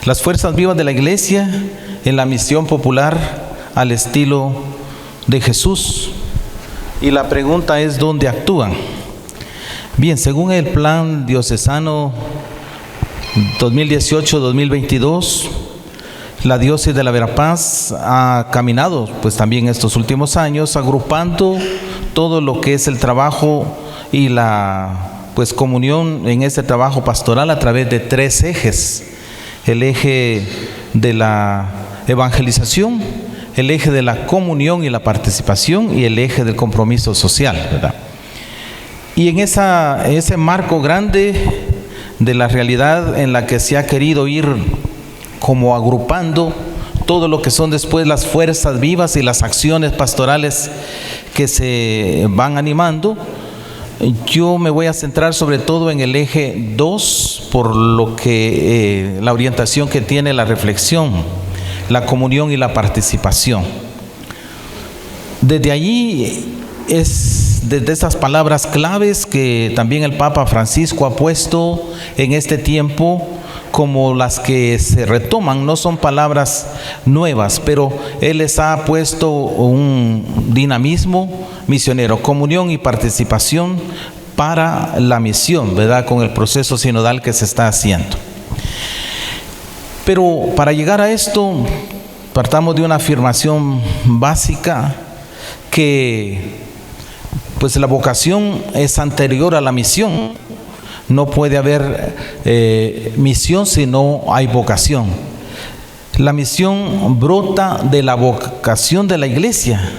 Las fuerzas vivas de la Iglesia en la misión popular al estilo de Jesús. Y la pregunta es, ¿dónde actúan? Bien, según el plan diocesano 2018-2022, la diócesis de la Verapaz ha caminado, pues también estos últimos años, agrupando todo lo que es el trabajo y la comunión en este trabajo pastoral a través de 3 ejes: el eje de la evangelización, el eje de la comunión y la participación y el eje del compromiso social, ¿verdad? Y en ese marco grande de la realidad en la que se ha querido ir como agrupando todo lo que son después las fuerzas vivas y las acciones pastorales que se van animando, yo me voy a centrar sobre todo en el eje 2, por lo que la orientación que tiene la reflexión, la comunión y la participación. Desde allí desde estas palabras claves que también el Papa Francisco ha puesto en este tiempo como las que se retoman. No son palabras nuevas, pero él les ha puesto un dinamismo misionero: comunión y participación para la misión, ¿verdad?, con el proceso sinodal que se está haciendo. Pero para llegar a esto, partamos de una afirmación básica, que pues la vocación es anterior a la misión. No puede haber misión si no hay vocación. La misión brota de la vocación de la Iglesia,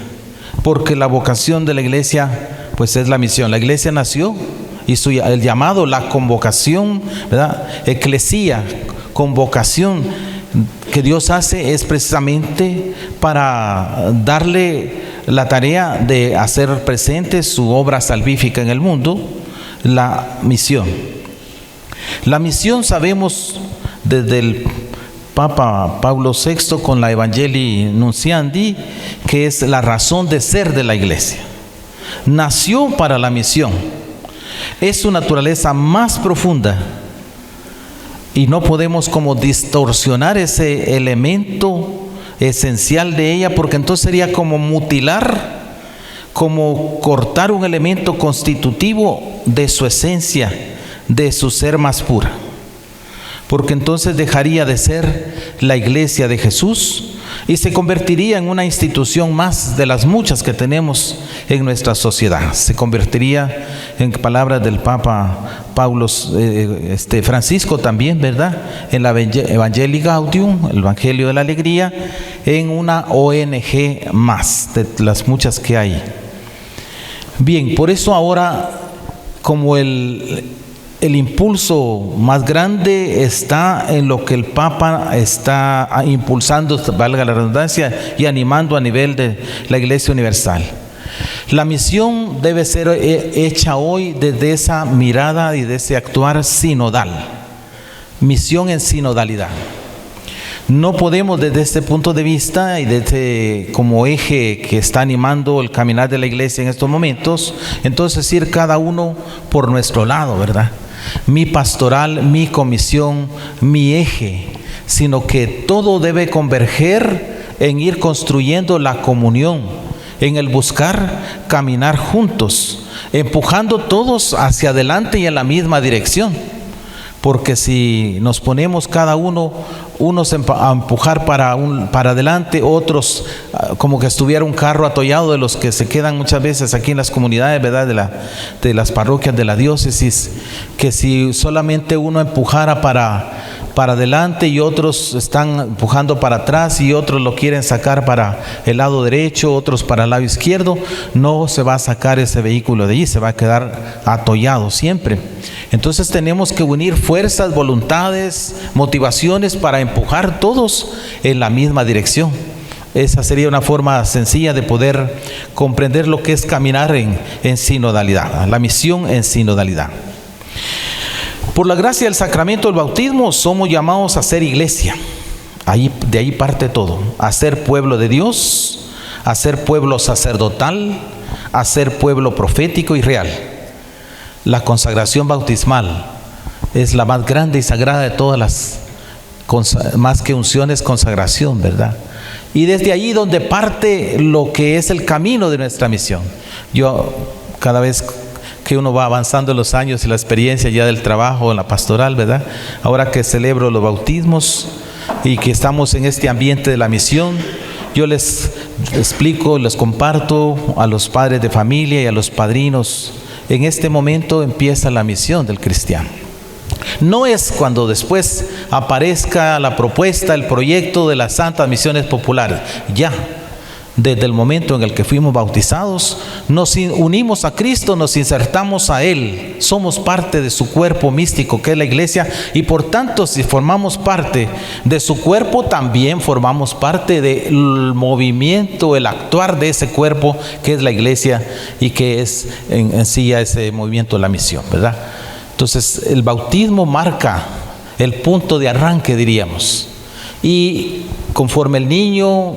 porque la vocación de la Iglesia pues es la misión. La Iglesia nació y el llamado, la convocación, ¿verdad?, eclesía, convocación que Dios hace es precisamente para darle la tarea de hacer presente su obra salvífica en el mundo, la misión. La misión, sabemos desde el Papa Pablo VI con la Evangelii Nunciandi, que es la razón de ser de la Iglesia. Nació para la misión. Es su naturaleza más profunda y no podemos como distorsionar ese elemento esencial de ella, porque entonces sería como mutilar, como cortar un elemento constitutivo de su esencia, de su ser más pura, porque entonces dejaría de ser la Iglesia de Jesús y se convertiría en una institución más de las muchas que tenemos en nuestra sociedad. Se convertiría, en palabras del Papa Francisco también, ¿verdad?, en la Evangelii Gaudium, el Evangelio de la Alegría, en una ONG más de las muchas que hay. Bien, por eso ahora, como el impulso más grande está en lo que el Papa está impulsando, valga la redundancia, y animando a nivel de la Iglesia Universal. La misión debe ser hecha hoy desde esa mirada y de ese actuar sinodal. Misión en sinodalidad. No podemos desde este punto de vista y desde como eje que está animando el caminar de la Iglesia en estos momentos, entonces ir cada uno por nuestro lado, ¿verdad? Mi pastoral, mi comisión, mi eje, sino que todo debe converger en ir construyendo la comunión, en el buscar caminar juntos, empujando todos hacia adelante y en la misma dirección. Porque si nos ponemos cada uno, unos a empujar para adelante, otros como que estuviera un carro atollado, de los que se quedan muchas veces aquí en las comunidades, ¿verdad?, de las parroquias de la diócesis, que si solamente uno empujara para adelante y otros están empujando para atrás y otros lo quieren sacar para el lado derecho, otros para el lado izquierdo, no se va a sacar ese vehículo de allí, se va a quedar atollado siempre. Entonces tenemos que unir fuerzas, voluntades, motivaciones para empujar todos en la misma dirección. Esa sería una forma sencilla de poder comprender lo que es caminar en sinodalidad, la misión en sinodalidad. Por la gracia del sacramento del bautismo somos llamados a ser iglesia. De ahí parte todo: a ser pueblo de Dios, a ser pueblo sacerdotal, a ser pueblo profético y real. La consagración bautismal es la más grande y sagrada de todas las más que unciones, consagración, ¿verdad? Y desde allí donde parte lo que es el camino de nuestra misión. Yo, cada vez que uno va avanzando en los años y la experiencia ya del trabajo en la pastoral, ¿verdad? Ahora que celebro los bautismos y que estamos en este ambiente de la misión, yo les explico, les comparto a los padres de familia y a los padrinos. En este momento empieza la misión del cristiano. No es cuando después aparezca la propuesta, el proyecto de las santas misiones populares. Ya, desde el momento en el que fuimos bautizados, nos unimos a Cristo, nos insertamos a Él. Somos parte de su cuerpo místico que es la iglesia, y por tanto, si formamos parte de su cuerpo, también formamos parte del movimiento, el actuar de ese cuerpo que es la iglesia y que es en sí ya ese movimiento de la misión, ¿verdad? Entonces, el bautismo marca el punto de arranque, diríamos. Y conforme el niño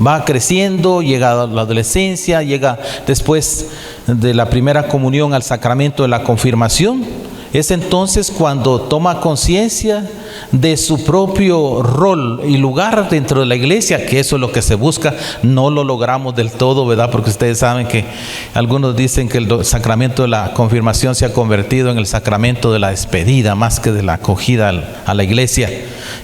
va creciendo, llega a la adolescencia, llega después de la primera comunión al sacramento de la confirmación, es entonces cuando toma conciencia de su propio rol y lugar dentro de la iglesia, que eso es lo que se busca. No lo logramos del todo, ¿verdad? Porque ustedes saben que algunos dicen que el sacramento de la confirmación se ha convertido en el sacramento de la despedida más que de la acogida a la iglesia,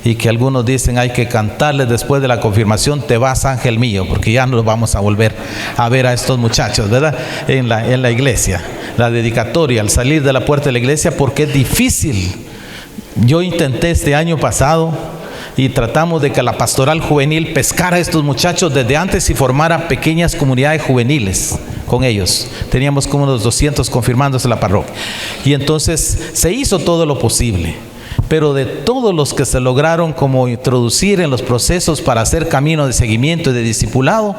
y que algunos dicen hay que cantarles después de la confirmación: te vas, ángel mío, porque ya no los vamos a volver a ver a estos muchachos, ¿verdad? En la iglesia, la dedicatoria al salir de la puerta de la iglesia, porque es difícil. Yo intenté este año pasado y tratamos de que la pastoral juvenil pescara a estos muchachos desde antes y formara pequeñas comunidades juveniles con ellos. Teníamos como unos 200 confirmándose en la parroquia, y entonces se hizo todo lo posible. Pero de todos los que se lograron como introducir en los procesos para hacer camino de seguimiento y de discipulado,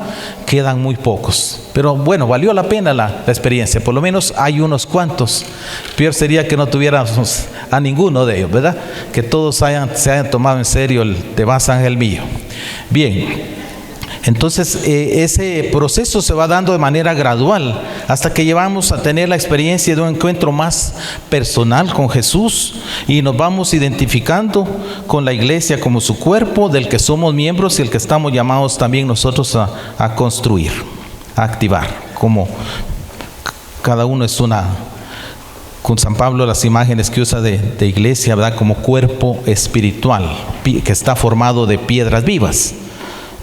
quedan muy pocos. Pero bueno, valió la pena la experiencia. Por lo menos hay unos cuantos. Peor sería que no tuviéramos a ninguno de ellos, ¿verdad? Que todos se hayan tomado en serio el te vas, ángel mío. Bien. Entonces ese proceso se va dando de manera gradual hasta que llevamos a tener la experiencia de un encuentro más personal con Jesús, y nos vamos identificando con la iglesia como su cuerpo del que somos miembros y el que estamos llamados también nosotros a construir, a activar, como cada uno es una. Con San Pablo las imágenes que usa de iglesia, ¿verdad? Como cuerpo espiritual que está formado de piedras vivas.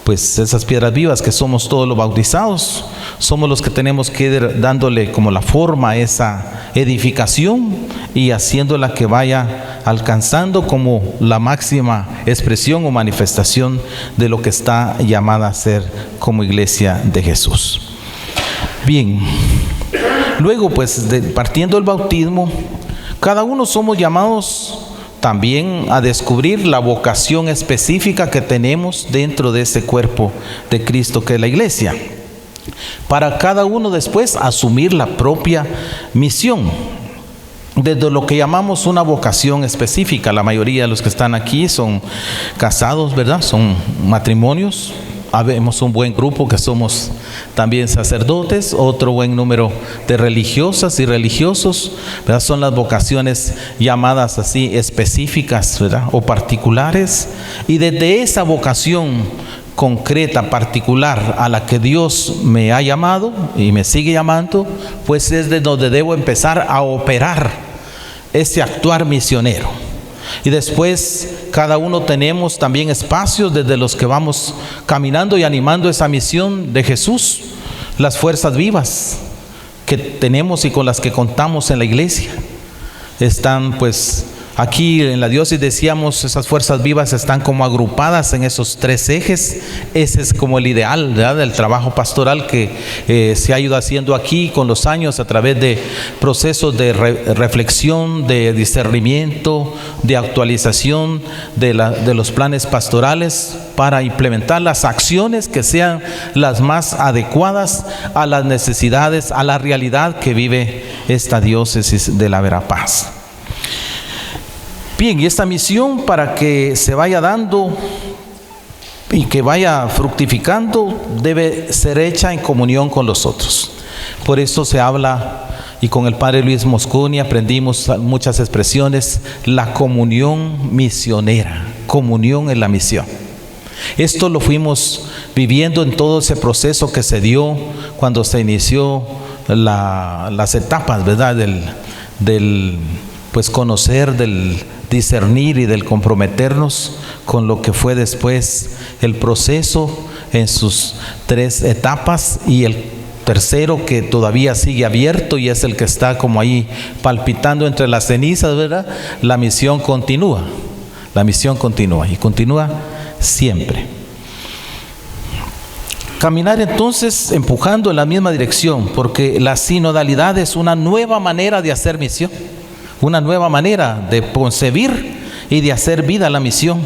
Pues esas piedras vivas que somos todos los bautizados, somos los que tenemos que ir dándole como la forma a esa edificación y haciéndola que vaya alcanzando como la máxima expresión o manifestación de lo que está llamada a ser como iglesia de Jesús. Bien, luego pues partiendo del bautismo, cada uno somos llamados también a descubrir la vocación específica que tenemos dentro de ese cuerpo de Cristo que es la iglesia, para cada uno después asumir la propia misión desde lo que llamamos una vocación específica. La mayoría de los que están aquí son casados, ¿verdad? Son matrimonios. Habemos un buen grupo que somos también sacerdotes, otro buen número de religiosas y religiosos, ¿verdad? Son las vocaciones llamadas así específicas, ¿verdad? O particulares, y desde esa vocación concreta, particular, a la que Dios me ha llamado y me sigue llamando, pues es de donde debo empezar a operar ese actuar misionero. Y después cada uno tenemos también espacios desde los que vamos caminando y animando esa misión de Jesús, las fuerzas vivas que tenemos y con las que contamos en la iglesia. Están pues aquí en la diócesis, decíamos, esas fuerzas vivas están como agrupadas en esos tres ejes. Ese es como el ideal, ¿verdad?, del trabajo pastoral que se ha ido haciendo aquí con los años a través de procesos de reflexión, de discernimiento, de actualización de los planes pastorales para implementar las acciones que sean las más adecuadas a las necesidades, a la realidad que vive esta diócesis de la Verapaz. Bien, y esta misión, para que se vaya dando y que vaya fructificando, debe ser hecha en comunión con los otros. Por eso se habla y con el padre Luis Mosconi aprendimos muchas expresiones. La comunión misionera, comunión en la misión. Esto lo fuimos viviendo en todo ese proceso que se dio cuando se inició las etapas, ¿verdad? Del pues conocer, del discernir y del comprometernos con lo que fue después el proceso en sus 3 etapas, y el tercero que todavía sigue abierto y es el que está como ahí palpitando entre las cenizas, ¿verdad? La misión continúa y continúa siempre. Caminar entonces empujando en la misma dirección, porque la sinodalidad es una nueva manera de hacer misión, una nueva manera de concebir y de hacer vida la misión,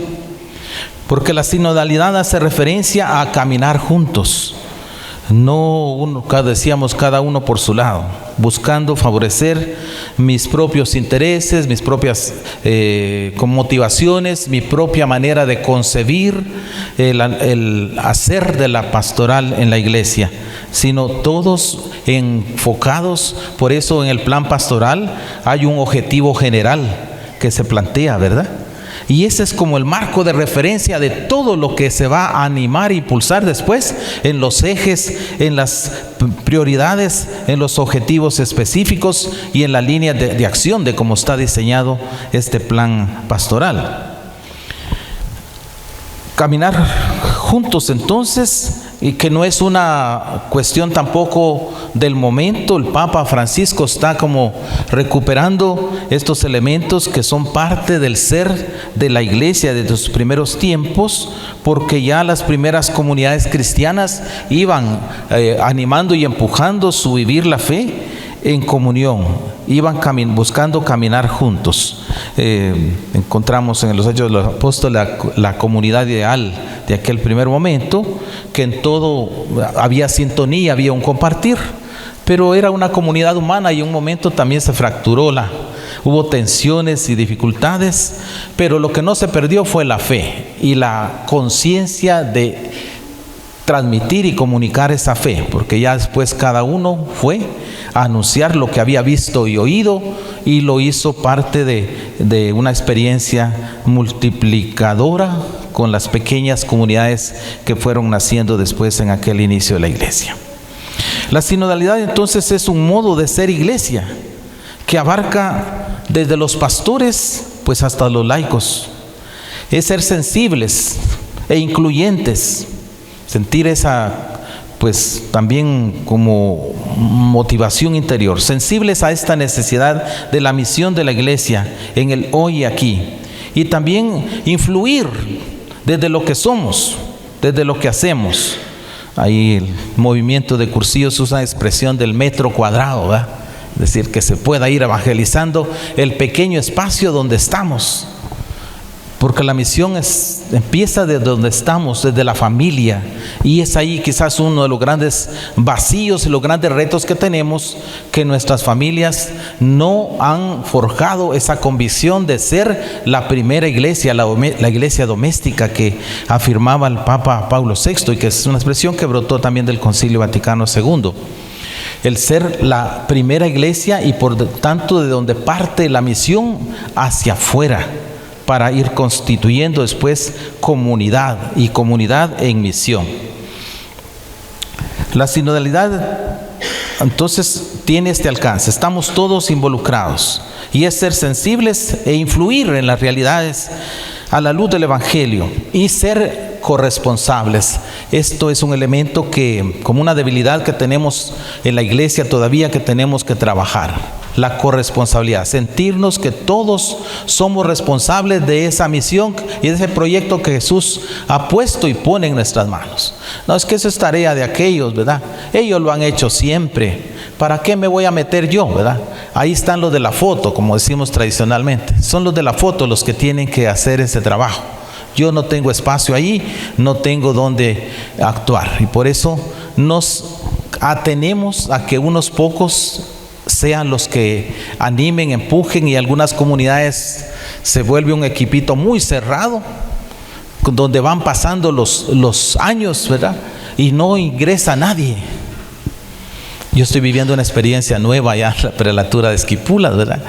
porque la sinodalidad hace referencia a caminar juntos, no decíamos cada uno por su lado, buscando favorecer mis propios intereses, mis propias motivaciones, mi propia manera de concebir el hacer de la pastoral en la iglesia, sino todos enfocados. Por eso en el plan pastoral hay un objetivo general que se plantea, ¿verdad? Y ese es como el marco de referencia de todo lo que se va a animar e impulsar después en los ejes, en las prioridades, en los objetivos específicos y en la línea de acción de cómo está diseñado este plan pastoral. Caminar juntos entonces, y que no es una cuestión tampoco del momento. El Papa Francisco está como recuperando estos elementos que son parte del ser de la iglesia desde sus primeros tiempos, porque ya las primeras comunidades cristianas iban animando y empujando su vivir la fe en comunión, iban buscando caminar juntos. Encontramos en los Hechos de los Apóstoles la comunidad ideal de aquel primer momento, que en todo había sintonía, había un compartir, pero era una comunidad humana, y en un momento también se fracturó, hubo tensiones y dificultades, pero lo que no se perdió fue la fe y la conciencia de transmitir y comunicar esa fe, porque ya después cada uno fue a anunciar lo que había visto y oído, y lo hizo parte de una experiencia multiplicadora con las pequeñas comunidades que fueron naciendo después en aquel inicio de la iglesia. La sinodalidad entonces es un modo de ser iglesia que abarca desde los pastores pues hasta los laicos. Es ser sensibles e incluyentes, sentir esa pues también como motivación interior, sensibles a esta necesidad de la misión de la iglesia en el hoy y aquí, y también influir desde lo que somos, desde lo que hacemos. Ahí el movimiento de Cursillos usa la expresión del metro cuadrado, ¿verdad? Es decir, que se pueda ir evangelizando el pequeño espacio donde estamos, porque la misión empieza desde donde estamos, desde la familia, y es ahí quizás uno de los grandes vacíos y los grandes retos que tenemos, que nuestras familias no han forjado esa convicción de ser la primera iglesia, la iglesia doméstica que afirmaba el Papa Pablo VI, y que es una expresión que brotó también del Concilio Vaticano II. El ser la primera iglesia, y por tanto de donde parte la misión hacia afuera, para ir constituyendo después comunidad, y comunidad en misión. La sinodalidad entonces tiene este alcance: estamos todos involucrados, y es ser sensibles e influir en las realidades a la luz del Evangelio y ser corresponsables. Esto es un elemento que, como una debilidad que tenemos en la iglesia todavía, que tenemos que trabajar. La corresponsabilidad, sentirnos que todos somos responsables de esa misión y de ese proyecto que Jesús ha puesto y pone en nuestras manos. No es que eso es tarea de aquellos, ¿verdad? Ellos lo han hecho siempre. ¿Para qué me voy a meter yo, verdad? Ahí están los de la foto, como decimos tradicionalmente. Son los de la foto los que tienen que hacer ese trabajo. Yo no tengo espacio ahí, no tengo dónde actuar. Y por eso nos atenemos a que unos pocos sean los que animen, empujen, y algunas comunidades se vuelve un equipito muy cerrado, donde van pasando los años, ¿verdad? Y no ingresa nadie. Yo estoy viviendo una experiencia nueva ya en la prelatura de Esquipulas, ¿verdad?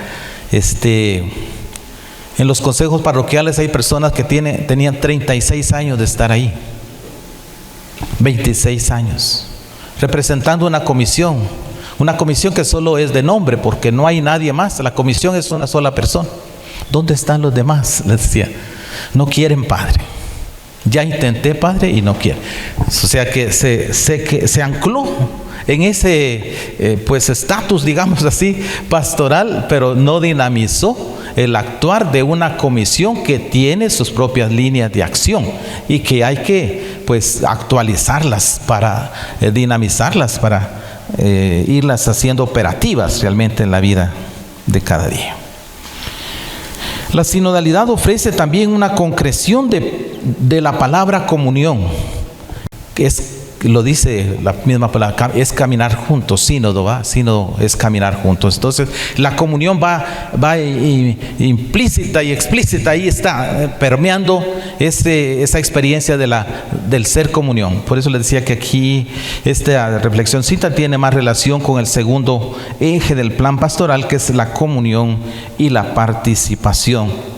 En los consejos parroquiales hay personas que tenían 36 años de estar ahí, 26 años, representando una comisión que solo es de nombre, porque no hay nadie más. La comisión es una sola persona. ¿Dónde están los demás? Les decía, no quieren, padre. Ya intenté, padre, y no quieren. O sea que se ancló en ese pues estatus, digamos así, pastoral, pero no dinamizó el actuar de una comisión que tiene sus propias líneas de acción y que hay que pues actualizarlas para dinamizarlas, para irlas haciendo operativas realmente en la vida de cada día. La sinodalidad ofrece también una concreción de la palabra comunión, que lo dice la misma palabra, es caminar juntos. Sínodo, ¿va? Sínodo es caminar juntos. Entonces la comunión va implícita y explícita, ahí está permeando esa experiencia del ser comunión. Por eso les decía que aquí esta reflexioncita tiene más relación con el segundo eje del plan pastoral, que es la comunión y la participación.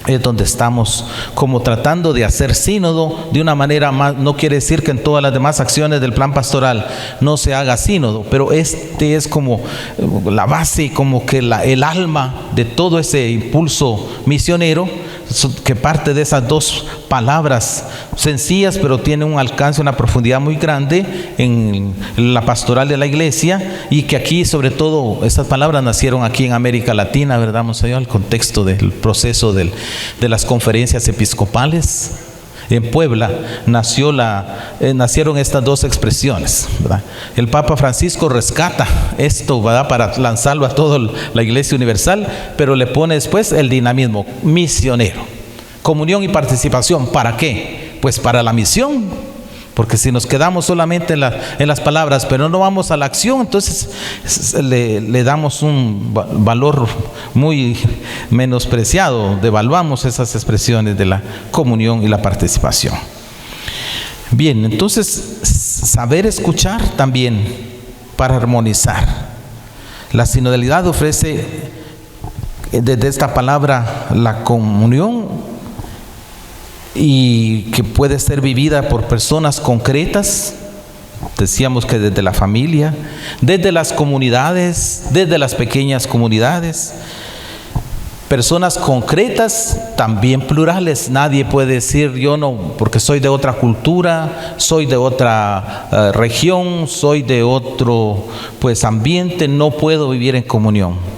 Es donde estamos como tratando de hacer sínodo de una manera más. No quiere decir que en todas las demás acciones del plan pastoral no se haga sínodo, pero este es como la base, como que el alma de todo ese impulso misionero, que parte de esas dos palabras sencillas, pero tiene un alcance, una profundidad muy grande en la pastoral de la iglesia, y que aquí, sobre todo, esas palabras nacieron aquí en América Latina, ¿verdad, Monseñor? El contexto del proceso de las conferencias episcopales. En Puebla nacieron estas dos expresiones, ¿verdad? El Papa Francisco rescata esto, ¿verdad?, para lanzarlo a toda la Iglesia Universal, pero le pone después el dinamismo misionero. Comunión y participación, ¿para qué? Pues para la misión. Porque si nos quedamos solamente en las palabras, pero no vamos a la acción, entonces le damos un valor muy menospreciado, devaluamos esas expresiones de la comunión y la participación. Bien, entonces saber escuchar también para armonizar. La sinodalidad ofrece desde esta palabra la comunión, y que puede ser vivida por personas concretas. Decíamos que desde la familia, desde las comunidades, desde las pequeñas comunidades, personas concretas, también plurales. Nadie puede decir yo no, porque soy de otra cultura, soy de otra región, soy de otro pues ambiente, no puedo vivir en comunión.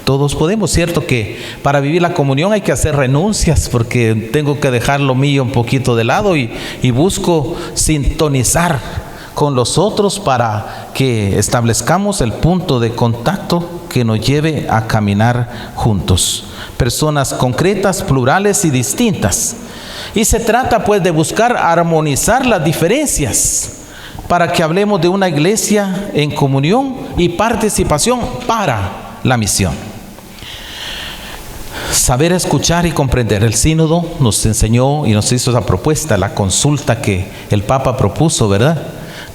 Todos podemos, cierto que para vivir la comunión hay que hacer renuncias, porque tengo que dejar lo mío un poquito de lado y busco sintonizar con los otros para que establezcamos el punto de contacto que nos lleve a caminar juntos. Personas concretas, plurales y distintas. Y se trata pues de buscar armonizar las diferencias para que hablemos de una iglesia en comunión y participación para la misión. Saber escuchar y comprender. El sínodo nos enseñó y nos hizo esa propuesta, la consulta que el Papa propuso, ¿verdad?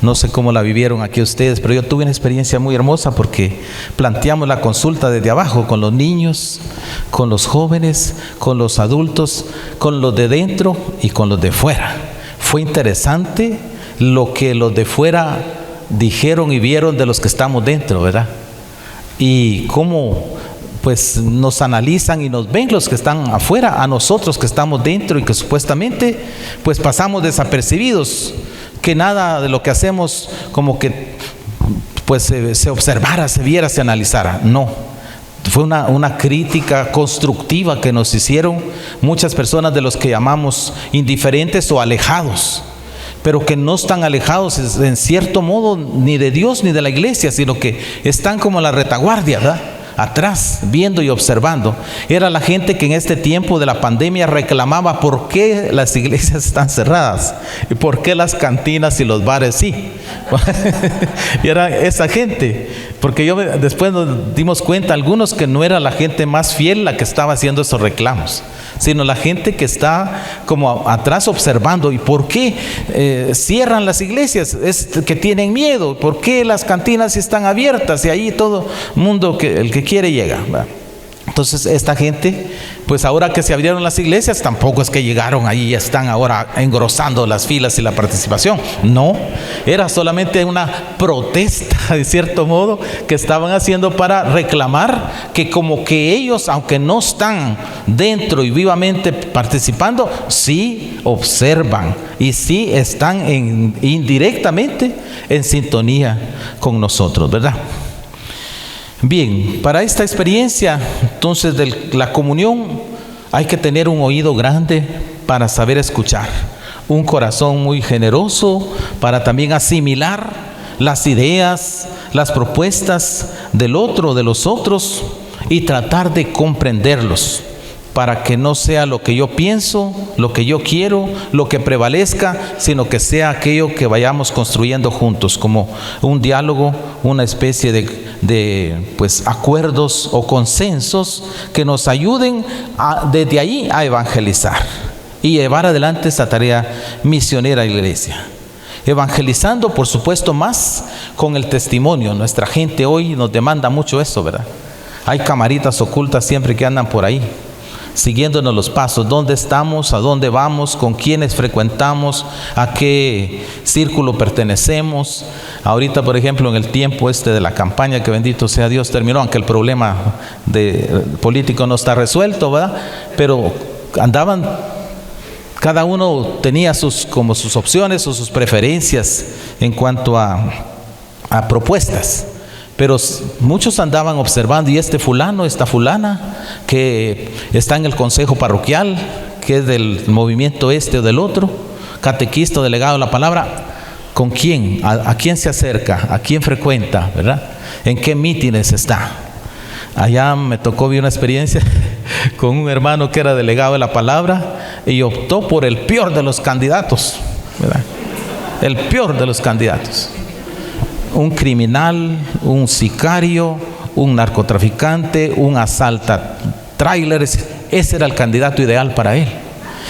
No sé cómo la vivieron aquí ustedes, pero yo tuve una experiencia muy hermosa porque planteamos la consulta desde abajo, con los niños, con los jóvenes, con los adultos, con los de dentro y con los de fuera. Fue interesante lo que los de fuera dijeron y vieron de los que estamos dentro, ¿verdad? Y cómo pues nos analizan y nos ven los que están afuera, a nosotros que estamos dentro y que supuestamente pues pasamos desapercibidos, que nada de lo que hacemos como que pues se observara, se viera, se analizara. No, fue una crítica constructiva que nos hicieron muchas personas de los que llamamos indiferentes o alejados, pero que no están alejados en cierto modo ni de Dios ni de la iglesia, sino que están como en la retaguardia, ¿verdad? atrás, viendo y observando, era la gente que en este tiempo de la pandemia reclamaba por qué las iglesias están cerradas y por qué las cantinas y los bares sí. Y era esa gente, porque después nos dimos cuenta, algunos, que no era la gente más fiel la que estaba haciendo esos reclamos, sino la gente que está como atrás observando. ¿Y por qué cierran las iglesias? Es que tienen miedo. ¿Por qué las cantinas están abiertas y ahí todo mundo, el que quiere llega? ¿Verdad? Entonces esta gente, pues ahora que se abrieron las iglesias, tampoco es que llegaron ahí y están ahora engrosando las filas y la participación. No, era solamente una protesta, de cierto modo, que estaban haciendo para reclamar que como que ellos, aunque no están dentro y vivamente participando, sí observan y sí están indirectamente en sintonía con nosotros, ¿verdad? Bien, para esta experiencia entonces de la comunión hay que tener un oído grande para saber escuchar, un corazón muy generoso para también asimilar las ideas, las propuestas del otro, de los otros, y tratar de comprenderlos, para que no sea lo que yo pienso, lo que yo quiero, lo que prevalezca, sino que sea aquello que vayamos construyendo juntos, como un diálogo, una especie de acuerdos o consensos que nos ayuden desde ahí a evangelizar y llevar adelante esta tarea misionera de la iglesia. Evangelizando, por supuesto, más con el testimonio. Nuestra gente hoy nos demanda mucho eso, ¿verdad? Hay camaritas ocultas siempre que andan por ahí, siguiéndonos los pasos, dónde estamos, a dónde vamos, con quiénes frecuentamos, a qué círculo pertenecemos. Ahorita, por ejemplo, en el tiempo de la campaña, que bendito sea Dios, terminó, aunque el problema político no está resuelto, ¿verdad? Pero andaban, cada uno tenía sus opciones o sus preferencias en cuanto a propuestas. Pero muchos andaban observando, y fulano, esta fulana, que está en el consejo parroquial, que es del movimiento o del otro, catequista, delegado de la palabra, ¿con quién? ¿A quién se acerca? ¿A quién frecuenta? ¿Verdad? ¿En qué mítines está? Allá me tocó vivir una experiencia con un hermano que era delegado de la palabra y optó por el peor de los candidatos, ¿verdad? El peor de los candidatos. Un criminal, un sicario, un narcotraficante, un asalta tráileres. Ese era el candidato ideal para él.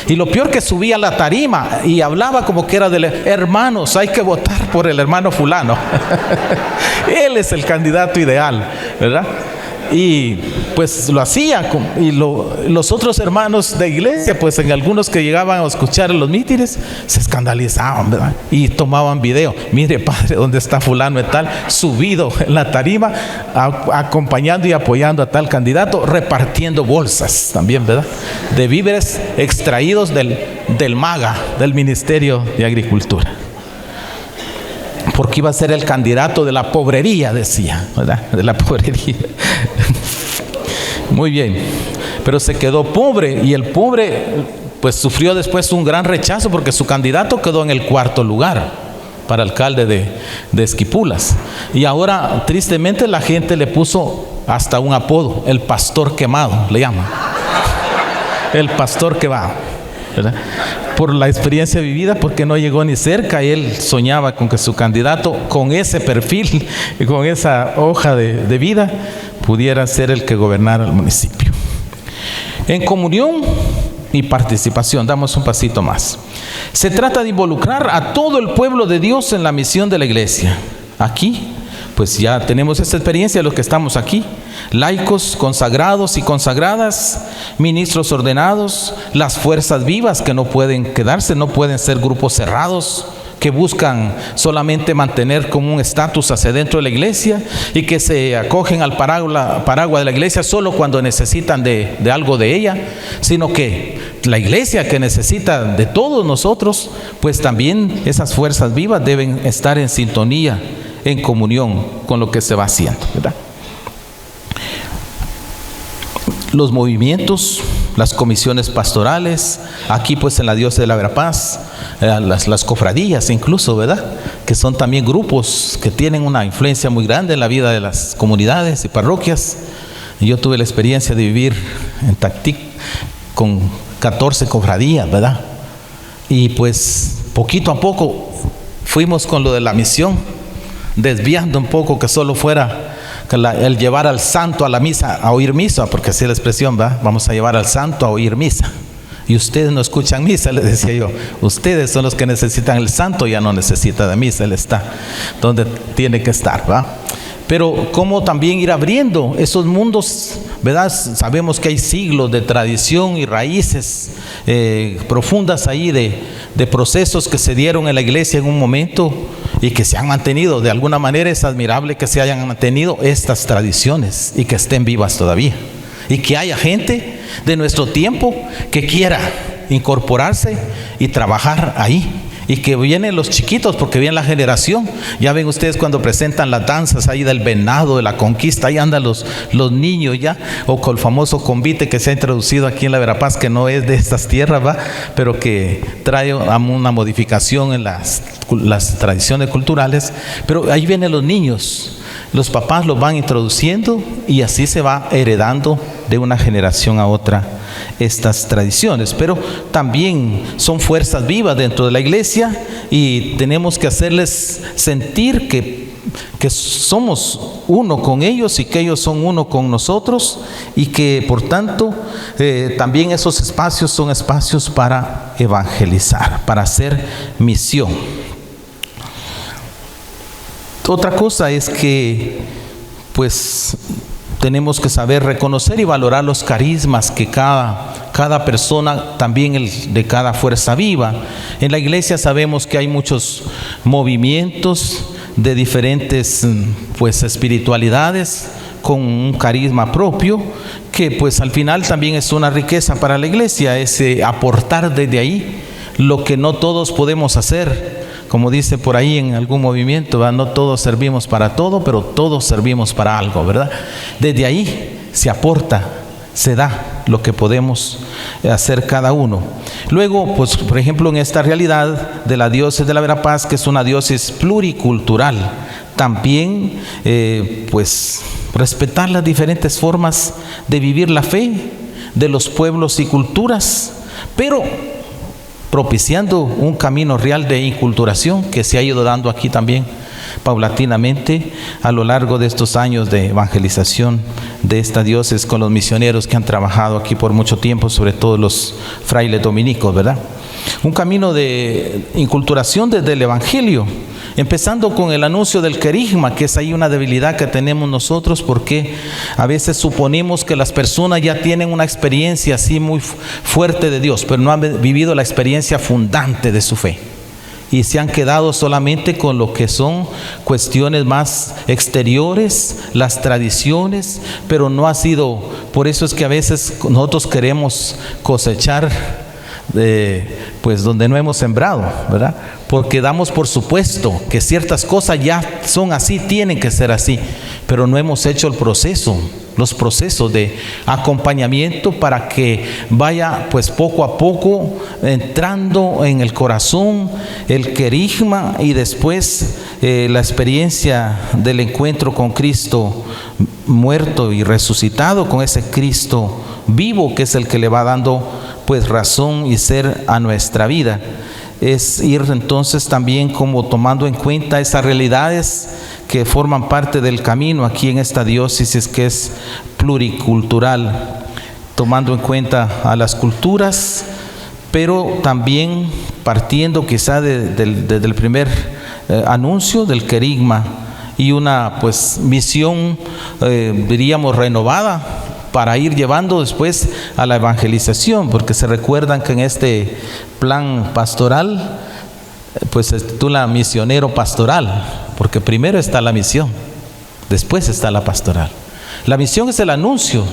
Y lo peor, que subía a la tarima y hablaba como que era de hermanos, hay que votar por el hermano fulano. Él es el candidato ideal, ¿verdad? Y pues lo hacía, y los otros hermanos de iglesia, pues en algunos que llegaban a escuchar los mítines, se escandalizaban, ¿verdad? Y tomaban video. Mire, padre, ¿dónde está fulano y tal? Subido en la tarima, acompañando y apoyando a tal candidato, repartiendo bolsas también, ¿verdad? De víveres extraídos del MAGA, del Ministerio de Agricultura. Porque iba a ser el candidato de la pobrería, decía, ¿verdad? De la pobrería. Muy bien. Pero se quedó pobre, y el pobre pues sufrió después un gran rechazo, porque su candidato quedó en el 4º lugar para alcalde de Esquipulas. Y ahora, tristemente, la gente le puso hasta un apodo: el pastor quemado, le llaman. El pastor quemado, ¿verdad? Por la experiencia vivida, porque no llegó ni cerca. Y él soñaba con que su candidato, con ese perfil y con esa hoja de vida, pudiera ser el que gobernara el municipio. En comunión y participación, damos un pasito más. Se trata de involucrar a todo el pueblo de Dios en la misión de la iglesia. Aquí, pues ya tenemos esta experiencia de los que estamos aquí: laicos, consagrados y consagradas, ministros ordenados, las fuerzas vivas que no pueden quedarse, no pueden ser grupos cerrados, que buscan solamente mantener como un estatus hacia dentro de la iglesia y que se acogen al paraguas de la iglesia solo cuando necesitan de algo de ella, sino que la iglesia, que necesita de todos nosotros, pues también esas fuerzas vivas deben estar en sintonía, en comunión con lo que se va haciendo, ¿verdad? Los movimientos, las comisiones pastorales, aquí pues en la diócesis de la Verapaz, las cofradías incluso, ¿verdad? Que son también grupos que tienen una influencia muy grande en la vida de las comunidades y parroquias. Yo tuve la experiencia de vivir en Tactic con 14 cofradías, ¿verdad? Y pues poquito a poco fuimos con lo de la misión, desviando un poco que solo fuera el llevar al santo a la misa, a oír misa, porque así es la expresión, ¿verdad? Vamos a llevar al santo a oír misa. Y ustedes no escuchan misa, les decía yo. Ustedes son los que necesitan el santo, ya no necesita de misa, él está donde tiene que estar, ¿verdad? Pero cómo también ir abriendo esos mundos, ¿verdad? Sabemos que hay siglos de tradición y raíces profundas ahí de procesos que se dieron en la iglesia en un momento y que se han mantenido. De alguna manera es admirable que se hayan mantenido estas tradiciones y que estén vivas todavía. Y que haya gente de nuestro tiempo que quiera incorporarse y trabajar ahí. Y que vienen los chiquitos, porque viene la generación. Ya ven ustedes cuando presentan las danzas ahí del venado, de la conquista, ahí andan los niños ya, o con el famoso convite que se ha introducido aquí en la Verapaz, que no es de estas tierras, ¿va? Pero que trae una modificación en las tradiciones culturales. Pero ahí vienen los niños, los papás los van introduciendo y así se va heredando de una generación a otra estas tradiciones. Pero también son fuerzas vivas dentro de la iglesia y tenemos que hacerles sentir que somos uno con ellos y que ellos son uno con nosotros, y que por tanto también esos espacios son espacios para evangelizar, para hacer misión. Otra cosa es que pues tenemos que saber reconocer y valorar los carismas que cada persona, también el de cada fuerza viva. En la iglesia sabemos que hay muchos movimientos de diferentes pues espiritualidades con un carisma propio, que pues al final también es una riqueza para la iglesia, es aportar desde ahí lo que no todos podemos hacer. Como dice por ahí en algún movimiento, ¿verdad? No todos servimos para todo, pero todos servimos para algo, ¿verdad? Desde ahí se aporta, se da lo que podemos hacer cada uno. Luego, pues por ejemplo, en esta realidad de la diócesis de la Verapaz, que es una diócesis pluricultural, también pues respetar las diferentes formas de vivir la fe de los pueblos y culturas, pero propiciando un camino real de inculturación que se ha ido dando aquí también paulatinamente a lo largo de estos años de evangelización de esta diócesis, con los misioneros que han trabajado aquí por mucho tiempo, sobre todo los frailes dominicos, ¿verdad? Un camino de inculturación desde el evangelio, empezando con el anuncio del querigma, que es ahí una debilidad que tenemos nosotros, porque a veces suponemos que las personas ya tienen una experiencia así muy fuerte de Dios, pero no han vivido la experiencia fundante de su fe, y se han quedado solamente con lo que son cuestiones más exteriores, las tradiciones, pero no ha sido. Por eso es que a veces nosotros queremos cosechar pues donde no hemos sembrado, ¿verdad? Porque damos por supuesto que ciertas cosas ya son así, tienen que ser así, pero no hemos hecho los procesos de acompañamiento para que vaya pues poco a poco entrando en el corazón el querigma, y después la experiencia del encuentro con Cristo muerto y resucitado, con ese Cristo vivo que es el que le va dando pues razón y ser a nuestra vida. Es ir entonces también como tomando en cuenta esas realidades que forman parte del camino aquí en esta diócesis que es pluricultural, tomando en cuenta a las culturas, pero también partiendo quizá desde el primer anuncio del querigma y una pues misión diríamos renovada para ir llevando después a la evangelización, porque se recuerdan que en este plan pastoral pues se titula misionero pastoral, porque primero está la misión, después está la pastoral. La misión es el anuncio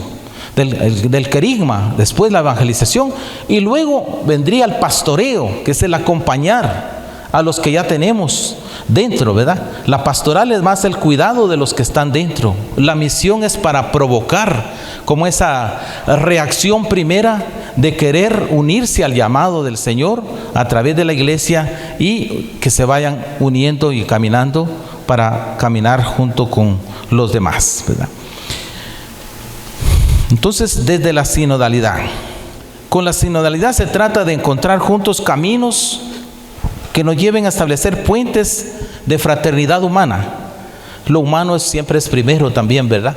del querigma, después la evangelización, y luego vendría el pastoreo, que es el acompañar a los que ya tenemos dentro, ¿verdad? La pastoral es más el cuidado de los que están dentro. La misión es para provocar como esa reacción primera de querer unirse al llamado del Señor a través de la iglesia, y que se vayan uniendo y caminando para caminar junto con los demás, ¿verdad? Entonces, desde la sinodalidad. Con la sinodalidad se trata de encontrar juntos caminos que nos lleven a establecer puentes de fraternidad humana. Lo humano siempre es primero también, ¿verdad?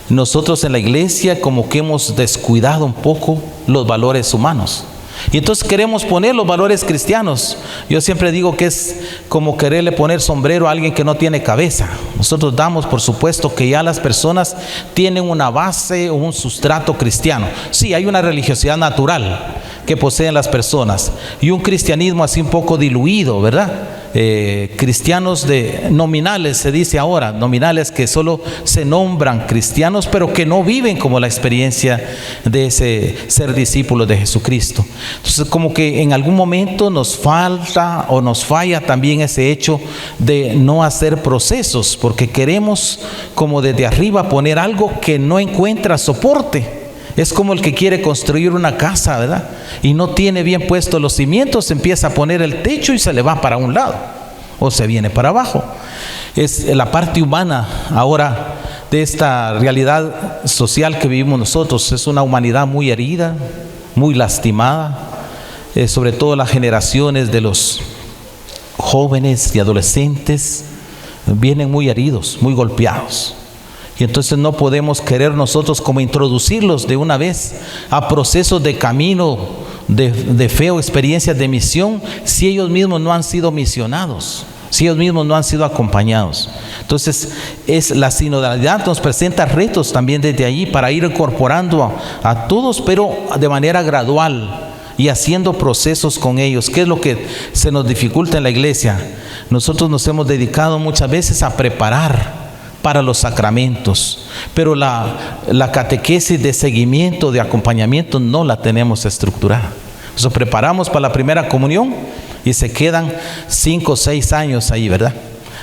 Nosotros en la iglesia como que hemos descuidado un poco los valores humanos. Y entonces queremos poner los valores cristianos. Yo siempre digo que es como quererle poner sombrero a alguien que no tiene cabeza. Nosotros damos por supuesto que ya las personas tienen una base o un sustrato cristiano. Sí, hay una religiosidad natural que poseen las personas y un cristianismo así un poco diluido, ¿verdad? Cristianos nominales, se dice ahora, nominales que solo se nombran cristianos, pero que no viven como la experiencia de ese ser discípulo de Jesucristo. Entonces, como que en algún momento nos falta o nos falla también ese hecho de no hacer procesos, porque queremos como desde arriba poner algo que no encuentra soporte. Es como el que quiere construir una casa, ¿verdad? Y no tiene bien puestos los cimientos, empieza a poner el techo y se le va para un lado o se viene para abajo. Es la parte humana ahora de esta realidad social que vivimos nosotros. Es una humanidad muy herida, muy lastimada, sobre todo las generaciones de los jóvenes y adolescentes vienen muy heridos, muy golpeados. Y entonces no podemos querer nosotros como introducirlos de una vez a procesos de camino de fe o experiencias de misión si ellos mismos no han sido misionados, si ellos mismos no han sido acompañados. Entonces la sinodalidad nos presenta retos también desde allí para ir incorporando a todos, pero de manera gradual y haciendo procesos con ellos. ¿Qué es lo que se nos dificulta en la iglesia? Nosotros nos hemos dedicado muchas veces a preparar para los sacramentos, pero la catequesis de seguimiento, de acompañamiento no la tenemos estructurada. Nos preparamos para la primera comunión y se quedan 5 o 6 años ahí, ¿verdad?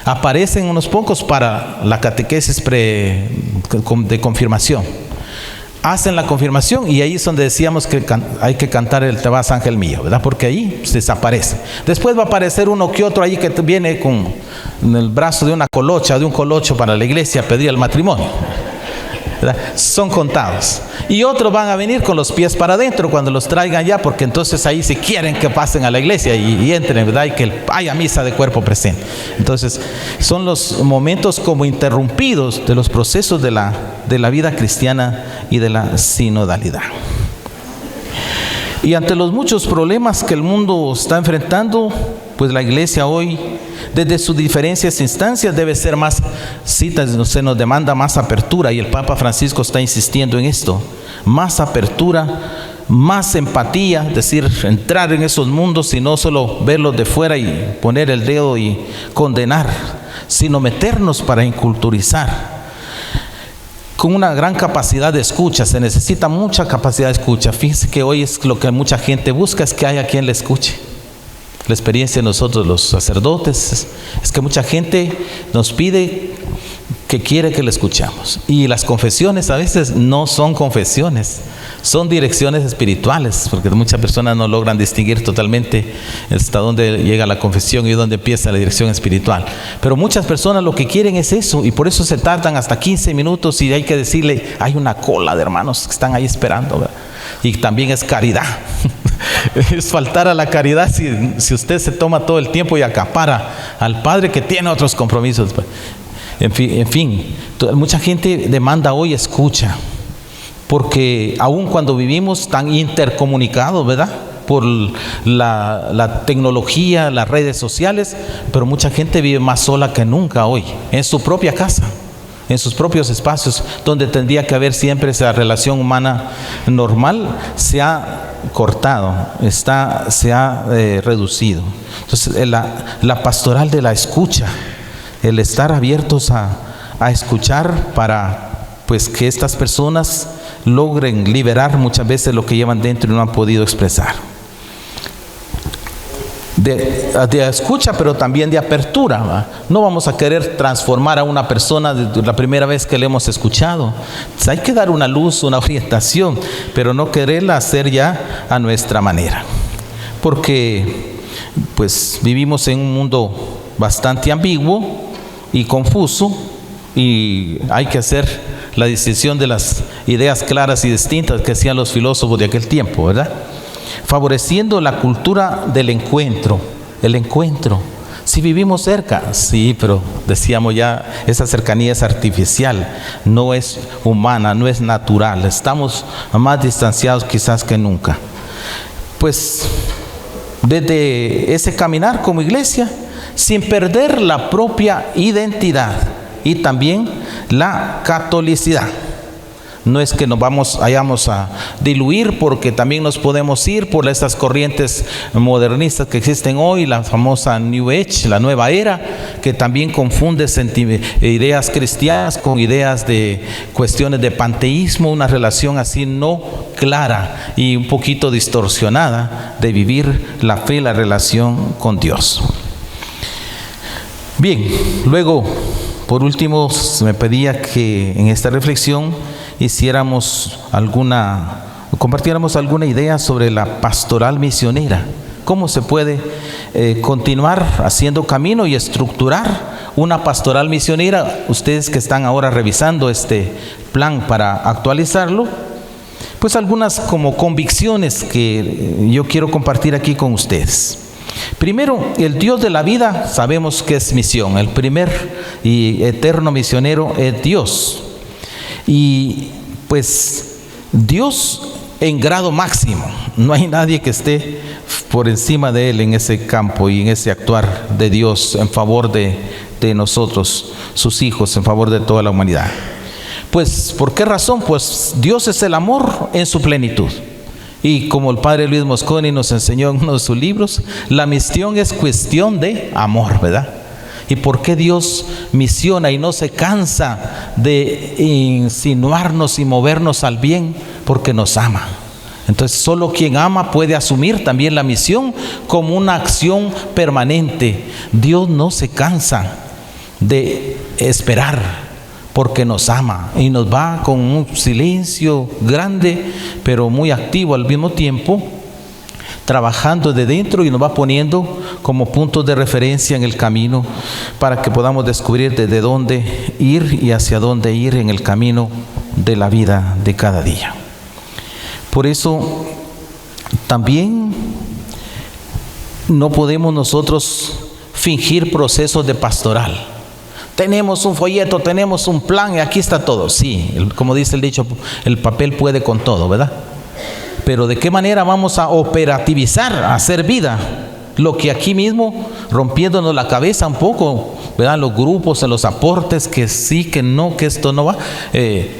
Aparecen unos pocos para la catequesis de confirmación. Hacen la confirmación y ahí es donde decíamos que hay que cantar el Te vas ángel mío, ¿verdad? Porque ahí se desaparece. Después va a aparecer uno que otro ahí que viene con el brazo de una colocha, de un colocho para la iglesia a pedir el matrimonio, ¿verdad? Son contados. Y otros van a venir con los pies para adentro cuando los traigan ya, porque entonces ahí si quieren que pasen a la iglesia y entren, ¿verdad? Y que haya misa de cuerpo presente. Entonces son los momentos como interrumpidos de los procesos de la vida cristiana y de la sinodalidad. Y ante los muchos problemas que el mundo está enfrentando, pues la iglesia hoy, desde sus diferentes instancias, debe ser más citas, se nos demanda más apertura, y el Papa Francisco está insistiendo en esto: más apertura, más empatía, es decir, entrar en esos mundos y no solo verlos de fuera y poner el dedo y condenar, sino meternos para inculturizar. Con una gran capacidad de escucha, se necesita mucha capacidad de escucha. Fíjense que hoy es lo que mucha gente busca, es que haya quien le escuche. La experiencia de nosotros los sacerdotes es que mucha gente nos pide que quiere que le escuchamos. Y las confesiones a veces no son confesiones, son direcciones espirituales, porque muchas personas no logran distinguir totalmente hasta dónde llega la confesión y dónde empieza la dirección espiritual. Pero muchas personas lo que quieren es eso, y por eso se tardan hasta 15 minutos y hay que decirle, hay una cola de hermanos que están ahí esperando, ¿verdad? Y también es caridad. Es faltar a la caridad si usted se toma todo el tiempo y acapara al Padre que tiene otros compromisos. En fin, mucha gente demanda hoy escucha, porque aun cuando vivimos tan intercomunicados, ¿verdad?, por la tecnología, las redes sociales, pero mucha gente vive más sola que nunca hoy, en su propia casa, en sus propios espacios, donde tendría que haber siempre esa relación humana normal, se ha cortado, se ha reducido. Entonces la pastoral de la escucha, el estar abiertos a escuchar para pues que estas personas logren liberar muchas veces lo que llevan dentro y no han podido expresar. De escucha, pero también de apertura, ¿va? No vamos a querer transformar a una persona de la primera vez que le hemos escuchado. Entonces, hay que dar una luz, una orientación, pero no quererla hacer ya a nuestra manera, porque pues vivimos en un mundo bastante ambiguo y confuso, y hay que hacer la distinción de las ideas claras y distintas que hacían los filósofos de aquel tiempo, ¿verdad? Favoreciendo la cultura del encuentro, el encuentro. Si vivimos cerca, sí, pero decíamos ya, esa cercanía es artificial, no es humana, no es natural. Estamos más distanciados quizás que nunca. Pues desde ese caminar como iglesia, sin perder la propia identidad y también la catolicidad. No es que nos vayamos a diluir, porque también nos podemos ir por estas corrientes modernistas que existen hoy, la famosa New Age, la nueva era, que también confunde ideas cristianas con ideas de cuestiones de panteísmo, una relación así no clara y un poquito distorsionada de vivir la fe, la relación con Dios. Bien, luego, por último, me pedía que en esta reflexión compartiéramos alguna idea sobre la pastoral misionera. ¿Cómo se puede continuar haciendo camino y estructurar una pastoral misionera? Ustedes que están ahora revisando este plan para actualizarlo, pues algunas como convicciones que yo quiero compartir aquí con ustedes. Primero, el Dios de la vida sabemos que es misión. El primer y eterno misionero es Dios. Y pues Dios en grado máximo. No hay nadie que esté por encima de Él en ese campo y en ese actuar de Dios en favor de nosotros, sus hijos, en favor de toda la humanidad. Pues, ¿por qué razón? Pues Dios es el amor en su plenitud. Y como el padre Luis Mosconi nos enseñó en uno de sus libros, la misión es cuestión de amor, ¿verdad? ¿Y por qué Dios misiona y no se cansa de insinuarnos y movernos al bien? Porque nos ama. Entonces, solo quien ama puede asumir también la misión como una acción permanente. Dios no se cansa de esperar, porque nos ama y nos va con un silencio grande, pero muy activo al mismo tiempo, trabajando de dentro y nos va poniendo como puntos de referencia en el camino para que podamos descubrir desde dónde ir y hacia dónde ir en el camino de la vida de cada día. Por eso también no podemos nosotros fingir procesos de pastoral. Tenemos un folleto, tenemos un plan y aquí está todo. Sí, como dice el dicho, el papel puede con todo, ¿verdad? Pero ¿de qué manera vamos a operativizar, a hacer vida lo que aquí mismo, rompiéndonos la cabeza un poco, ¿verdad? Los grupos, en los aportes, que sí, que no, que esto no va.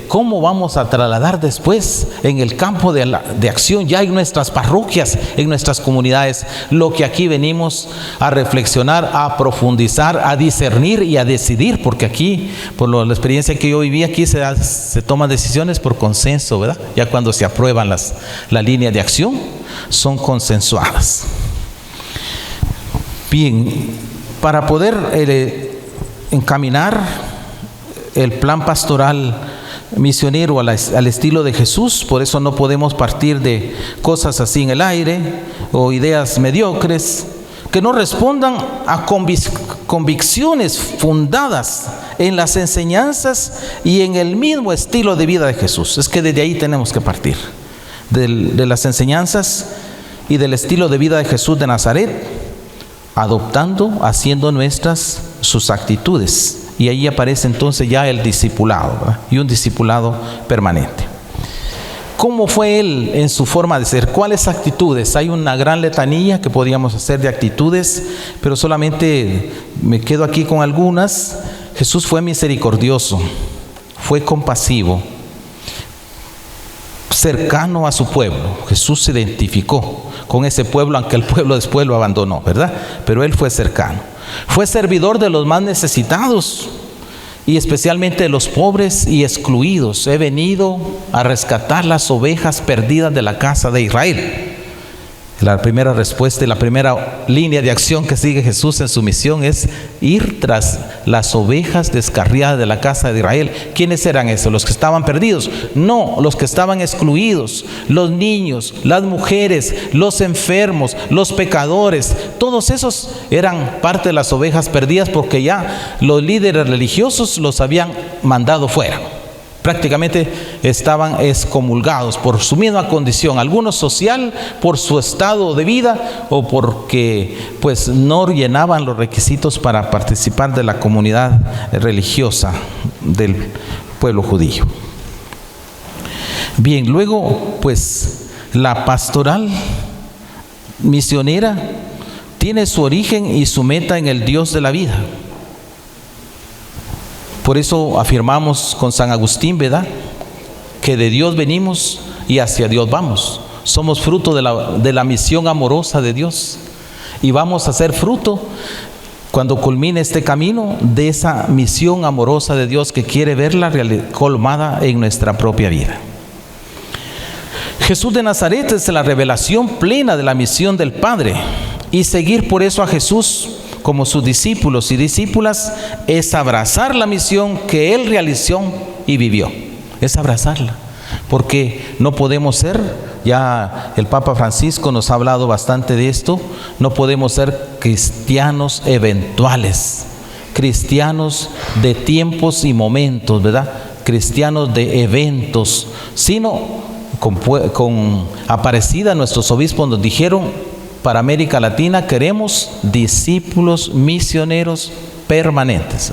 ¿Cómo vamos a trasladar después en el campo de acción, ya en nuestras parroquias, en nuestras comunidades, lo que aquí venimos a reflexionar, a profundizar, a discernir y a decidir? Porque aquí, por la experiencia que yo viví aquí, se toman decisiones por consenso, ¿verdad? Ya cuando se aprueban las líneas de acción, son consensuadas. Bien, para poder encaminar el plan pastoral misionero al estilo de Jesús, por eso no podemos partir de cosas así en el aire o ideas mediocres que no respondan a convicciones fundadas en las enseñanzas y en el mismo estilo de vida de Jesús. Es que desde ahí tenemos que partir, de las enseñanzas y del estilo de vida de Jesús de Nazaret, adoptando, haciendo nuestras sus actitudes. Y ahí aparece entonces ya el discipulado, ¿verdad? Y un discipulado permanente. ¿Cómo fue Él en su forma de ser? ¿Cuáles actitudes? Hay una gran letanía que podríamos hacer de actitudes, pero solamente me quedo aquí con algunas. Jesús fue misericordioso, fue compasivo, cercano a su pueblo. Jesús se identificó con ese pueblo, aunque el pueblo después lo abandonó, ¿verdad? Pero Él fue cercano. Fue servidor de los más necesitados y especialmente de los pobres y excluidos. He venido a rescatar las ovejas perdidas de la casa de Israel. La primera respuesta y la primera línea de acción que sigue Jesús en su misión es ir tras las ovejas descarriadas de la casa de Israel. ¿Quiénes eran esos? ¿Los que estaban perdidos? No, los que estaban excluidos, los niños, las mujeres, los enfermos, los pecadores. Todos esos eran parte de las ovejas perdidas, porque ya los líderes religiosos los habían mandado fuera. prácticamente estaban excomulgados por su misma condición, algunos social, por su estado de vida, o porque pues no llenaban los requisitos para participar de la comunidad religiosa del pueblo judío. Bien, luego pues la pastoral misionera tiene su origen y su meta en el Dios de la vida. Por eso afirmamos con San Agustín, ¿verdad?, que de Dios venimos y hacia Dios vamos. Somos fruto de la misión amorosa de Dios, y vamos a ser fruto, cuando culmine este camino, de esa misión amorosa de Dios que quiere verla colmada en nuestra propia vida. Jesús de Nazaret es la revelación plena de la misión del Padre, y seguir por eso a Jesús como sus discípulos y discípulas es abrazar la misión que Él realizó y vivió. Es abrazarla, porque no podemos ser, ya el Papa Francisco nos ha hablado bastante de esto, no podemos ser cristianos eventuales, cristianos de tiempos y momentos, ¿verdad?, cristianos de eventos, sino con Aparecida, nuestros obispos nos dijeron: para América Latina queremos discípulos misioneros permanentes,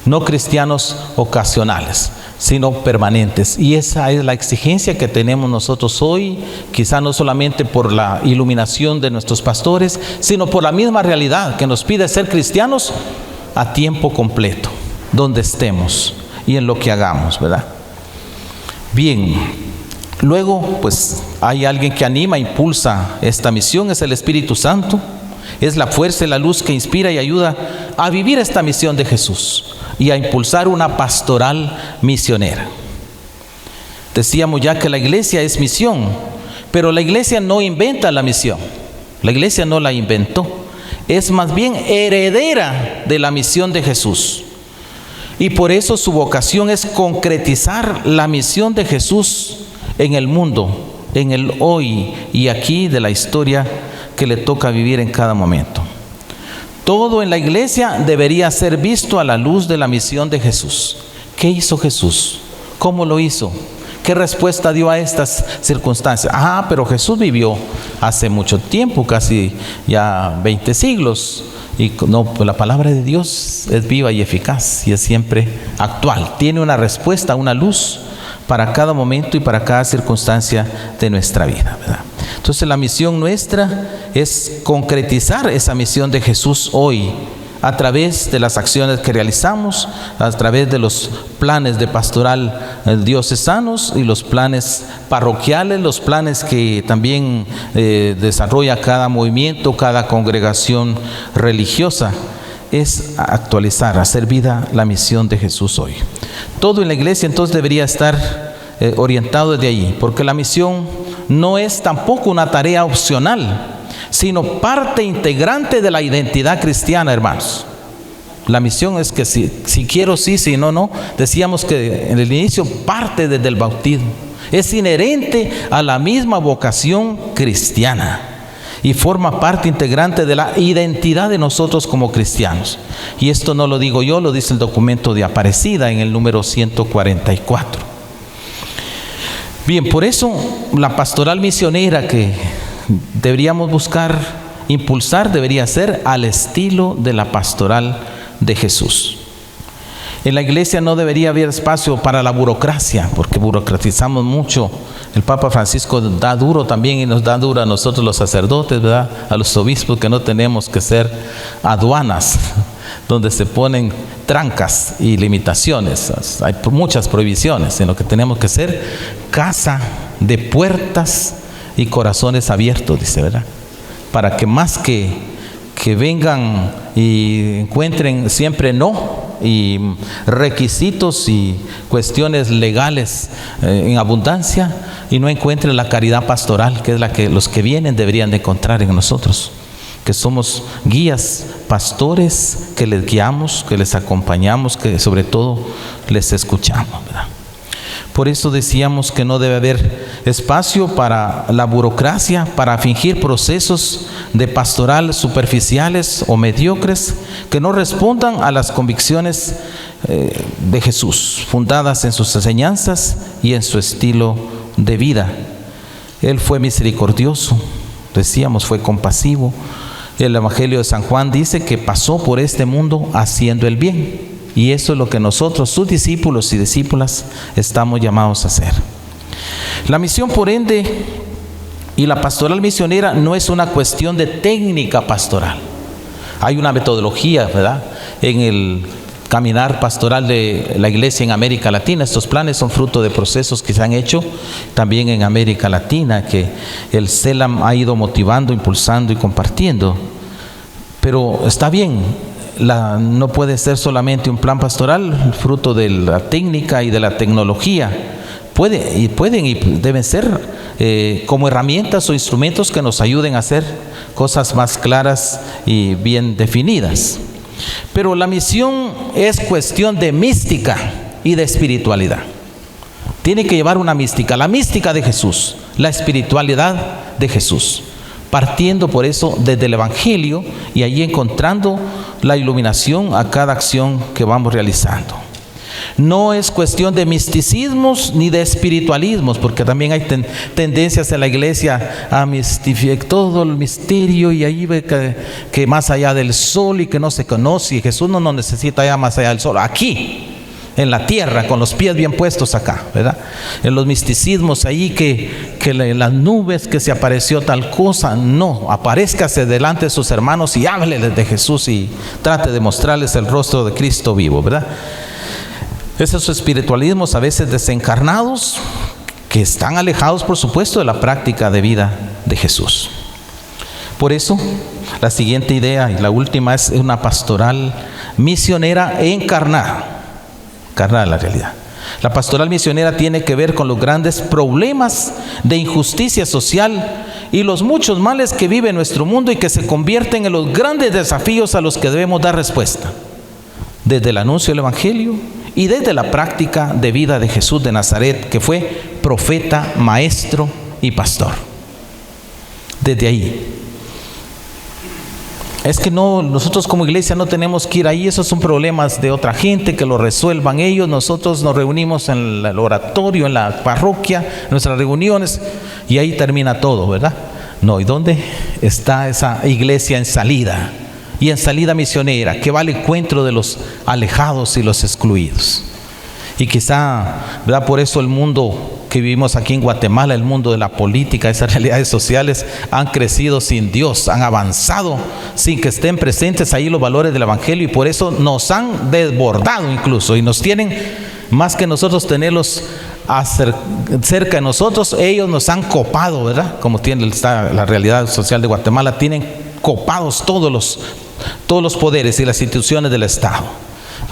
no cristianos ocasionales, sino permanentes. Y esa es la exigencia que tenemos nosotros hoy, quizá no solamente por la iluminación de nuestros pastores, sino por la misma realidad que nos pide ser cristianos a tiempo completo, donde estemos y en lo que hagamos, ¿verdad? Bien. Luego, pues hay alguien que anima, impulsa esta misión, es el Espíritu Santo. Es la fuerza y la luz que inspira y ayuda a vivir esta misión de Jesús y a impulsar una pastoral misionera. Decíamos ya que la iglesia es misión, pero la iglesia no inventa la misión. La iglesia no la inventó, es más bien heredera de la misión de Jesús. Y por eso su vocación es concretizar la misión de Jesús en el mundo, en el hoy y aquí de la historia que le toca vivir en cada momento. Todo en la iglesia debería ser visto a la luz de la misión de Jesús. ¿Qué hizo Jesús? ¿Cómo lo hizo? ¿Qué respuesta dio a estas circunstancias? Pero Jesús vivió hace mucho tiempo, casi ya 20 siglos. Y no, pues la palabra de Dios es viva y eficaz y es siempre actual. Tiene una respuesta, una luz para cada momento y para cada circunstancia de nuestra vida, ¿verdad? Entonces la misión nuestra es concretizar esa misión de Jesús hoy a través de las acciones que realizamos, a través de los planes de pastoral diocesanos y los planes parroquiales, los planes que también desarrolla cada movimiento, cada congregación religiosa. Es actualizar, hacer vida la misión de Jesús hoy. Todo en la iglesia entonces debería estar orientado desde allí, porque la misión no es tampoco una tarea opcional, sino parte integrante de la identidad cristiana, hermanos. La misión es que si quiero sí, si no, no. Decíamos que en el inicio parte desde el bautismo. Es inherente a la misma vocación cristiana y forma parte integrante de la identidad de nosotros como cristianos. Y esto no lo digo yo, lo dice el documento de Aparecida en el número 144. Bien, por eso la pastoral misionera que deberíamos buscar impulsar debería ser al estilo de la pastoral de Jesús. En la iglesia no debería haber espacio para la burocracia, porque burocratizamos mucho. El Papa Francisco da duro también y nos da duro a nosotros los sacerdotes, ¿verdad?, a los obispos, que no tenemos que ser aduanas donde se ponen trancas y limitaciones. Hay muchas prohibiciones, sino que tenemos que ser casa de puertas y corazones abiertos, dice, ¿verdad? Para que más que vengan y encuentren siempre no y requisitos y cuestiones legales en abundancia, y no encuentren la caridad pastoral, que es la que los que vienen deberían de encontrar en nosotros, que somos guías, pastores, que les guiamos, que les acompañamos, que sobre todo les escuchamos, ¿verdad? Por eso decíamos que no debe haber espacio para la burocracia, para fingir procesos de pastoral superficiales o mediocres que no respondan a las convicciones de Jesús, fundadas en sus enseñanzas y en su estilo de vida. Él fue misericordioso, decíamos, fue compasivo. El Evangelio de San Juan dice que pasó por este mundo haciendo el bien. Y eso es lo que nosotros, sus discípulos y discípulas, estamos llamados a hacer. La misión, por ende, y la pastoral misionera no es una cuestión de técnica pastoral. Hay una metodología, ¿verdad?, en el caminar pastoral de la iglesia en América Latina. Estos planes son fruto de procesos que se han hecho también en América Latina, que el CELAM ha ido motivando, impulsando y compartiendo. Pero está bien. No puede ser solamente un plan pastoral fruto de la técnica y de la tecnología. Pueden y deben ser como herramientas o instrumentos que nos ayuden a hacer cosas más claras y bien definidas. Pero la misión es cuestión de mística y de espiritualidad. Tiene que llevar una mística, la mística de Jesús, la espiritualidad de Jesús, partiendo por eso desde el Evangelio y allí encontrando la iluminación a cada acción que vamos realizando. No es cuestión de misticismos ni de espiritualismos, porque también hay tendencias en la iglesia a mistificar todo el misterio y ahí ve que más allá del sol y que no se conoce, y Jesús no nos necesita ya más allá del sol, aquí en la tierra, con los pies bien puestos acá, ¿verdad? En los misticismos ahí que en las nubes que se apareció tal cosa, no, aparézcase delante de sus hermanos y hábleles de Jesús y trate de mostrarles el rostro de Cristo vivo, ¿verdad? Esos espiritualismos a veces desencarnados, que están alejados, por supuesto, de la práctica de vida de Jesús. Por eso, la siguiente idea y la última es una pastoral misionera encarnada la realidad. La pastoral misionera tiene que ver con los grandes problemas de injusticia social y los muchos males que vive nuestro mundo y que se convierten en los grandes desafíos a los que debemos dar respuesta, desde el anuncio del Evangelio y desde la práctica de vida de Jesús de Nazaret, que fue profeta, maestro y pastor. Desde ahí. Es que no, nosotros como iglesia no tenemos que ir ahí, esos son problemas de otra gente, que lo resuelvan ellos. Nosotros nos reunimos en el oratorio, en la parroquia, nuestras reuniones, y ahí termina todo, ¿verdad? No, ¿y dónde está esa iglesia en salida? Y en salida misionera, que va al encuentro de los alejados y los excluidos. Y quizá, ¿verdad?, por eso el mundo que vivimos aquí en Guatemala, el mundo de la política, esas realidades sociales han crecido sin Dios, han avanzado sin que estén presentes ahí los valores del Evangelio, y por eso nos han desbordado incluso, y nos tienen, más que nosotros tenerlos cerca de nosotros, ellos nos han copado, ¿verdad? Como tiene la realidad social de Guatemala, tienen copados todos los poderes y las instituciones del Estado.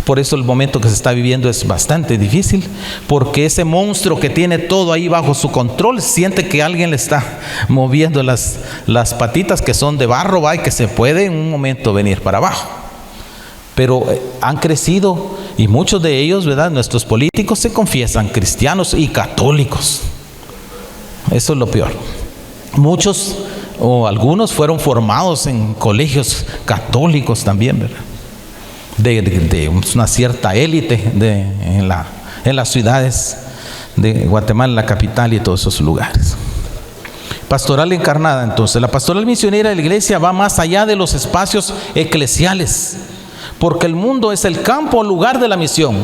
Por eso el momento que se está viviendo es bastante difícil, porque ese monstruo que tiene todo ahí bajo su control siente que alguien le está moviendo las patitas, que son de barro, y que se puede en un momento venir para abajo. Pero han crecido, y muchos de ellos, ¿verdad?, nuestros políticos se confiesan cristianos y católicos. Eso es lo peor. Muchos o algunos fueron formados en colegios católicos también, ¿verdad?, de una cierta élite en las ciudades de Guatemala, la capital y todos esos lugares. Pastoral encarnada, entonces. La pastoral misionera de la iglesia va más allá de los espacios eclesiales, porque el mundo es el campo o lugar de la misión.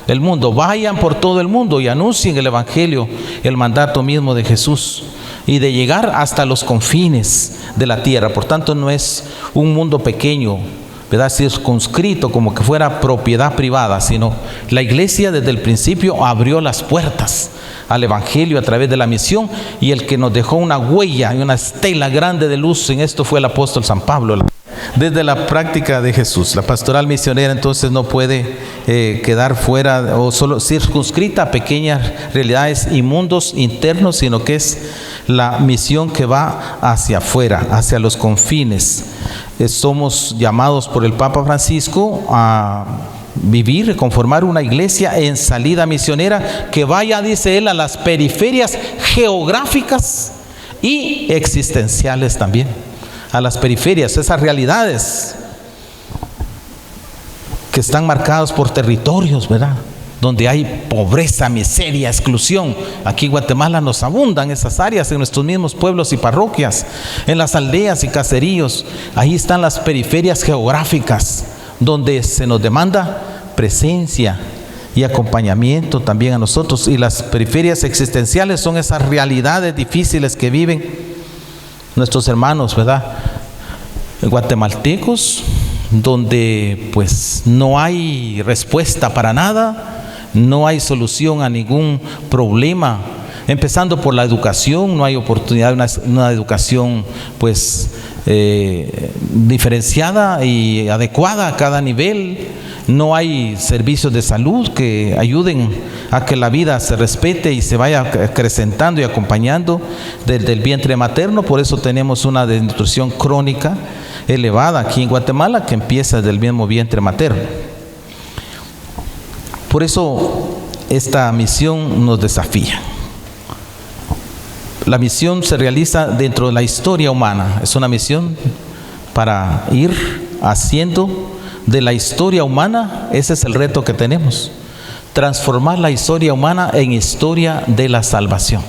El mundo, vayan por todo el mundo y anuncien el Evangelio, el mandato mismo de Jesús, y de llegar hasta los confines de la tierra. Por tanto, no es un mundo pequeño, ¿verdad?, circunscrito como que fuera propiedad privada, sino la iglesia desde el principio abrió las puertas al Evangelio a través de la misión, y el que nos dejó una huella y una estela grande de luz en esto fue el apóstol San Pablo. Desde la práctica de Jesús, la pastoral misionera entonces no puede quedar fuera o solo circunscrita a pequeñas realidades y mundos internos, sino que es la misión que va hacia afuera, hacia los confines. Somos llamados por el Papa Francisco a vivir, conformar una iglesia en salida misionera que vaya, dice él, a las periferias geográficas y existenciales también. A las periferias, esas realidades que están marcadas por territorios, ¿verdad?, donde hay pobreza, miseria, exclusión. Aquí en Guatemala nos abundan esas áreas, en nuestros mismos pueblos y parroquias, en las aldeas y caseríos. Ahí están las periferias geográficas, donde se nos demanda presencia y acompañamiento también a nosotros. Y las periferias existenciales son esas realidades difíciles que viven nuestros hermanos, ¿verdad?, guatemaltecos, donde pues no hay respuesta para nada, no hay solución a ningún problema, empezando por la educación. No hay oportunidad de una educación pues diferenciada y adecuada a cada nivel. No hay servicios de salud que ayuden a que la vida se respete y se vaya acrecentando y acompañando desde el vientre materno. Por eso tenemos una desnutrición crónica elevada aquí en Guatemala, que empieza desde el mismo vientre materno. Por eso esta misión nos desafía. La misión se realiza dentro de la historia humana. Es una misión para ir haciendo de la historia humana, ese es el reto que tenemos, transformar la historia humana en historia de la salvación.